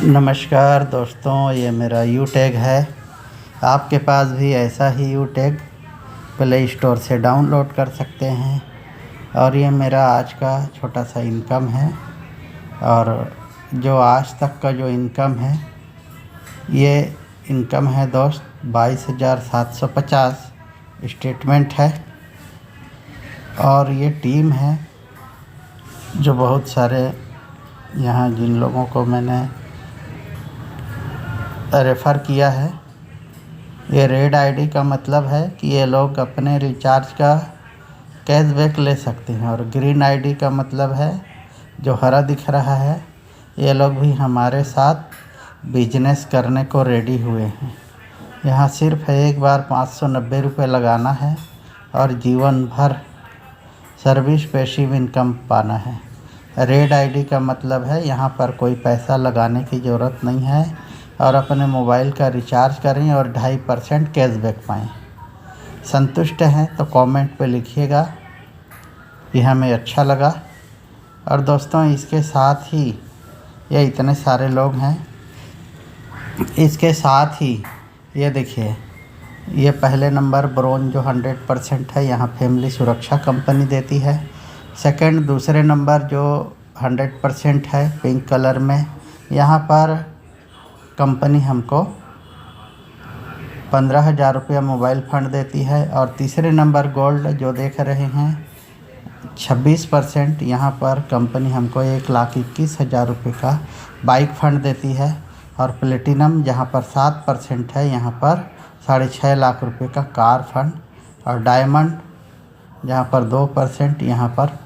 नमस्कार दोस्तों, ये मेरा यू टैग है। आपके पास भी ऐसा ही यू टैग प्ले स्टोर से डाउनलोड कर सकते हैं। और ये मेरा आज का छोटा सा इनकम है। और जो आज तक का जो इनकम है, ये इनकम है दोस्त 22,750 स्टेटमेंट है। और ये टीम है जो बहुत सारे यहाँ जिन लोगों को मैंने रेफ़र किया है। ये रेड आईडी का मतलब है कि ये लोग अपने रिचार्ज का कैशबैक ले सकते हैं, और ग्रीन आईडी का मतलब है जो हरा दिख रहा है, ये लोग भी हमारे साथ बिजनेस करने को रेडी हुए हैं। यहाँ सिर्फ एक बार 590 रुपये लगाना है और जीवन भर सर्विस पैसिव इनकम पाना है। रेड आईडी का मतलब है यहाँ पर कोई पैसा लगाने की ज़रूरत नहीं है और अपने मोबाइल का रिचार्ज करें और 2.5% कैशबैक पाएँ। संतुष्ट हैं तो कमेंट पे लिखिएगा कि हमें अच्छा लगा। और दोस्तों, इसके साथ ही ये इतने सारे लोग हैं, इसके साथ ही ये देखिए, ये पहले नंबर ब्रोंज जो 100% है, यहाँ फैमिली सुरक्षा कंपनी देती है। सेकंड दूसरे नंबर जो 100% है पिंक कलर में, यहाँ पर कंपनी हमको 15,000 रुपया मोबाइल फंड देती है। और तीसरे नंबर गोल्ड जो देख रहे हैं 26%, यहाँ पर कंपनी हमको 1,21,000 रुपये का बाइक फंड देती है। और प्लेटिनम जहाँ पर 7% है, यहाँ पर 6.5 लाख रुपये का कार फंड। और डायमंड जहाँ पर 2%, यहाँ पर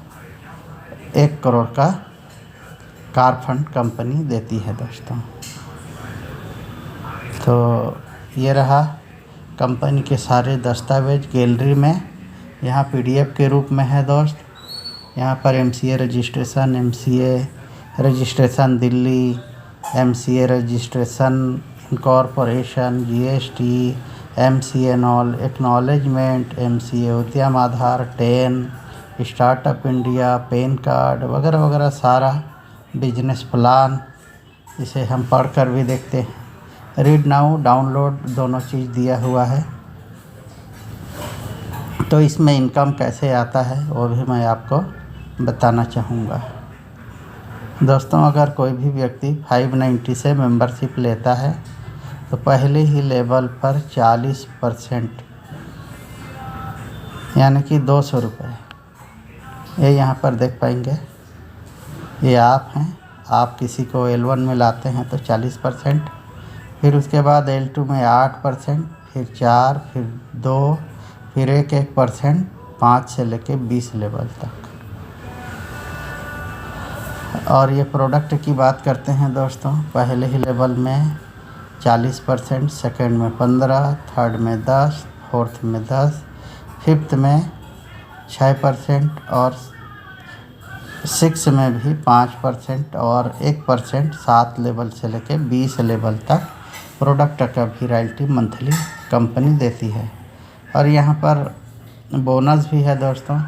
1 करोड़ का कार फंड कंपनी देती है दोस्तों। तो ये रहा कंपनी के सारे दस्तावेज गैलरी में, यहाँ पीडीएफ के रूप में है दोस्त। यहाँ पर MCA registration, MCA registration Delhi, MCA registration incorporation, GST, MCA acknowledgement, MCA उद्यम आधार 10, स्टार्टअप इंडिया, पैन कार्ड वगैरह वगैरह सारा बिजनेस प्लान, इसे हम पढ़ कर भी देखते हैं। रीड नाउ, डाउनलोड दोनों चीज़ दिया हुआ है। तो इसमें इनकम कैसे आता है वो भी मैं आपको बताना चाहूँगा दोस्तों। अगर कोई भी व्यक्ति 590 से मेंबरशिप लेता है तो पहले ही लेवल पर 40% यानी कि 200 रुपये, ये यहाँ पर देख पाएंगे। ये आप हैं, आप किसी को L1 में लाते हैं तो 40%, फिर उसके बाद L2 में 8%, फिर 4, फिर 2, फिर 1% 5 से लेके 20 लेवल तक। और ये प्रोडक्ट की बात करते हैं दोस्तों, पहले ही लेवल में 40%, सेकंड में 15, थर्ड में 10, फोर्थ में 10, फिफ्थ में 6% और 6 में भी 5% और 1% 7 लेवल से लेके 20 लेवल तक प्रोडक्ट का भी रॉयल्टी मंथली कंपनी देती है। और यहाँ पर बोनस भी है दोस्तों।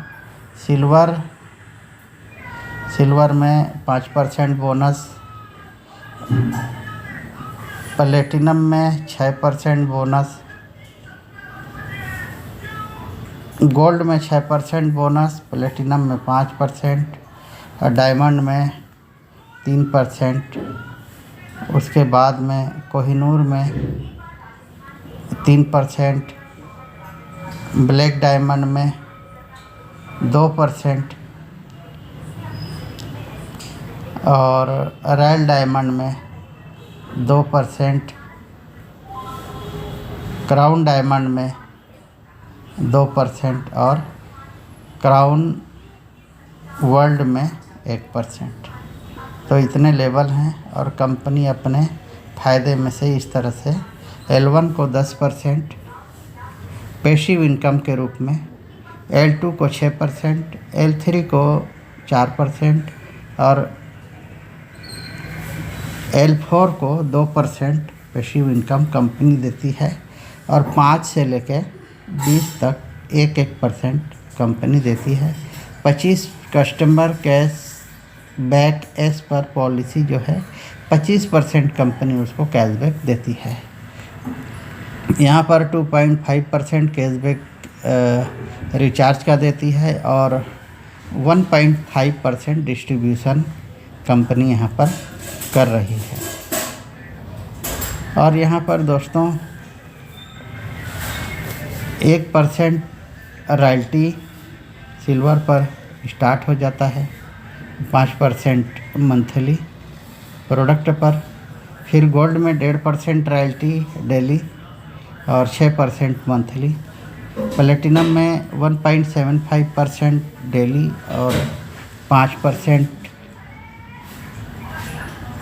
सिल्वर में 5% बोनस, प्लेटिनम में 6% बोनस, गोल्ड में 6% बोनस, प्लेटिनम में 5% और डायमंड में 3%। उसके बाद में कोहिनूर में 3%, ब्लैक डायमंड में 2% और रॉयल डायमंड में 2%, क्राउन डायमंड में 2% और क्राउन वर्ल्ड में 1%। तो इतने लेवल हैं। और कंपनी अपने फ़ायदे में से इस तरह से L1 को 10% पैसिव इनकम के रूप में, L2 को 6%, L3 को 4% और L4 को 2% पैसिव इनकम कंपनी देती है। और 5 से लेकर 20 तक 1% कंपनी देती है। 25 कस्टमर कैश बैक एस पर पॉलिसी जो है 25% कंपनी उसको कैशबैक देती है। यहाँ पर 2.5% कैशबैक रिचार्ज का देती है और 1.5% डिस्ट्रीब्यूशन कंपनी यहाँ पर कर रही है। और यहाँ पर दोस्तों 1% रॉयल्टी सिल्वर पर स्टार्ट हो जाता है, 5% मंथली प्रोडक्ट पर, फिर गोल्ड में 1.5% रॉयल्टी डेली और 6% मंथली, प्लेटिनम में 1.75% डेली और 5%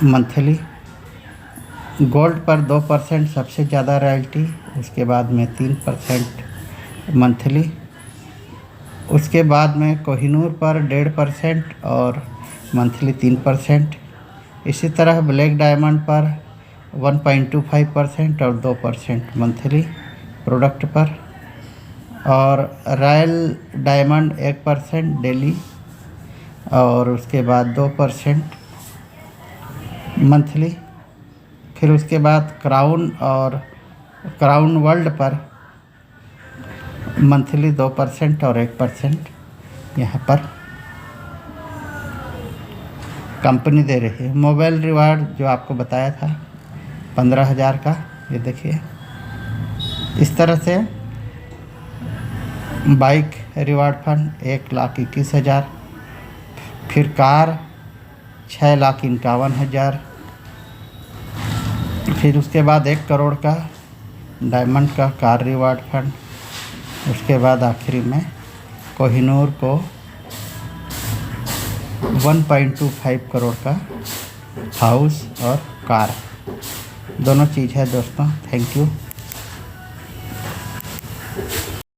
मंथली, गोल्ड पर 2% सबसे ज़्यादा रॉयल्टी, उसके बाद में 3% मंथली, उसके बाद में कोहिनूर पर 1.5% और मंथली 3%। इसी तरह ब्लैक डायमंड पर 1.25% और 2% मंथली प्रोडक्ट पर, और रॉयल डायमंड 1% डेली और उसके बाद 2% मंथली। फिर उसके बाद क्राउन और क्राउन वर्ल्ड पर मंथली 2% और 1% यहाँ पर कंपनी दे रही है। मोबाइल रिवार्ड जो आपको बताया था 15,000 का, ये देखिए इस तरह से। बाइक रिवार्ड फंड 1,21,000, फिर कार 6,51,000, फिर उसके बाद 1 करोड़ का डायमंड का कार रिवार्ड फंड, उसके बाद आखिरी में कोहिनूर को 1.25 करोड़ का हाउस और कार, दोनों चीज़ है दोस्तों। Thank you.